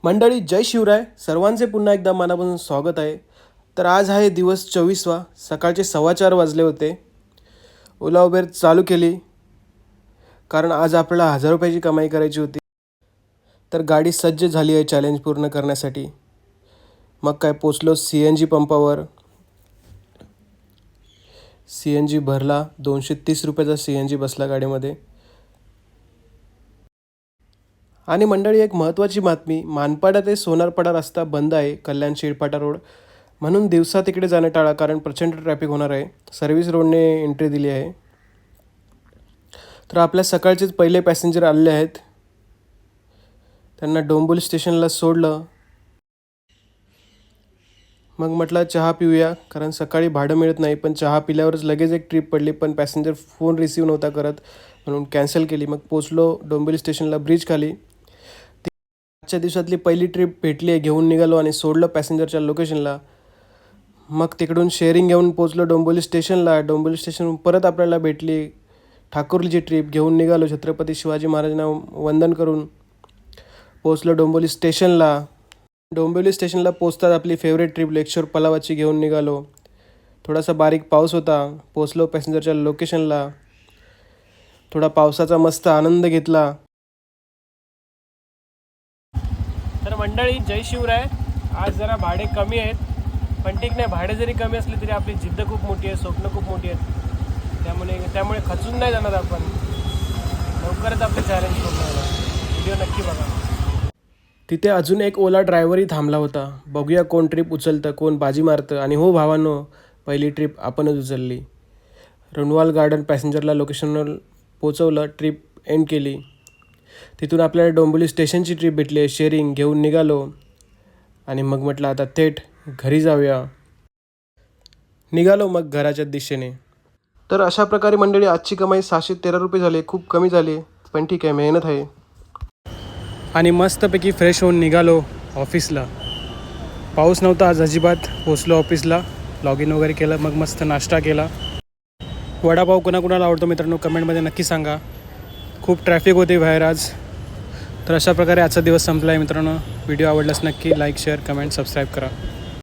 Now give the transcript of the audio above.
मंडळी जय शिवराय. सर्वांचे पुन्हा एकदा मनापासून स्वागत आहे. तर आज आहे दिवस 24वा. सकाळचे 4:15 वाजले होते. ओला उबेर चालू केली कारण आज आपल्याला 1000 रुपयाची कमाई करायची होती. तर गाडी सज्ज झाली आहे चॅलेंज पूर्ण करण्यासाठी. मग काय पोचलो CNG पंपावर. CNG भरला. 230 रुपयाचा CNG बसला गाडीमध्ये. आणि मंडळी एक महत्त्वाची बातमी, मानपाडा ते सोनारपाडा रस्ता बंद आहे, कल्याण शिळपाटा रोड. म्हणून दिवसा तिकडे जाणं टाळा कारण प्रचंड ट्रॅफिक होणार आहे. सर्व्हिस रोडने एंट्री दिली आहे. तर आपल्या सकाळचेच पहिले पॅसेंजर आलेले आहेत. त्यांना डोंबिवली स्टेशनला सोडलं. मग म्हटलं चहा पिऊया कारण सकाळी भाडं मिळत नाही, पण चहा पिल्यावरच लगेच एक ट्रिप पडली, पण पॅसेंजर फोन रिसीव नव्हता करत म्हणून कॅन्सल केली. मग पोचलो डोंबिवली स्टेशनला ब्रिज खाली. आजच्या दिवसातली पहिली ट्रिप भेटली आहे, घेऊन निघालो आणि सोडलं पॅसेंजरच्या लोकेशनला. मग तिकडून शेअरिंग घेऊन पोचलो डोंबिवली स्टेशनला. डोंबिवली स्टेशन परत आपल्याला भेटली ठाकुर्लीची ट्रिप. घेऊन निघालो छत्रपती शिवाजी महाराजांना वंदन करून पोचलो डोंबिवली स्टेशनला. डोंबिवली स्टेशनला पोचतात आपली फेवरेट ट्रिप लेकशोर पलावाची घेऊन निघालो. थोडासा बारीक पाऊस होता. पोचलो पॅसेंजरच्या लोकेशनला. थोडा पावसाचा मस्त आनंद घेतला. तर मंडळी जय शिवराय. आज जरा भाडे कमी आहेत, पण ठीक नाही, भाडे जरी कमी असले तरी आपली जिद्द खूप मोठी आहे, स्वप्न खूप मोठी आहेत. त्यामुळे खचून नाही जाणार आपण. लवकरच आपले चॅलेंज पूर्ण होणार. व्हिडिओ नक्की बघा. तिथे अजून एक ओला ड्रायव्हरही थांबला होता. बघूया कोण ट्रिप उचलतं, कोण बाजी मारतं. आणि हो भावांनो, पहिली ट्रिप आपणच उचलली. रनवाल गार्डन पॅसेंजरला लोकेशनवर पोचवलं. ट्रिप एंड केली. तिथून आपल्याला डोंबिवली स्टेशनची ट्रिप भेटली आहे. शेअरिंग घेऊन निघालो आणि मग म्हटलं आता थेट घरी जाऊया. निघालो मग घराच्या दिशेने. तर अशा प्रकारे मंडळी आजची कमाई 613 रुपये झाली. खूप कमी झाली, पण ठीक आहे, मेहनत आहे. आणि मस्तपैकी फ्रेश होऊन निघालो ऑफिसला. पाऊस नव्हता आज अजिबात. पोचलो ऑफिसला, लॉग इन वगैरे केलं. मग मस्त नाश्ता केला. वडापाव कोणाकोणाला आवडतो मित्रांनो कमेंटमध्ये नक्की सांगा. खूप ट्रॅफिक होती बाहेर आज. तर अशा प्रकारे आजचा दिवस संपला आहे मित्रांनो. व्हिडिओ आवडल्यास नक्की लाईक, शेअर, कमेंट, सबस्क्राईब करा.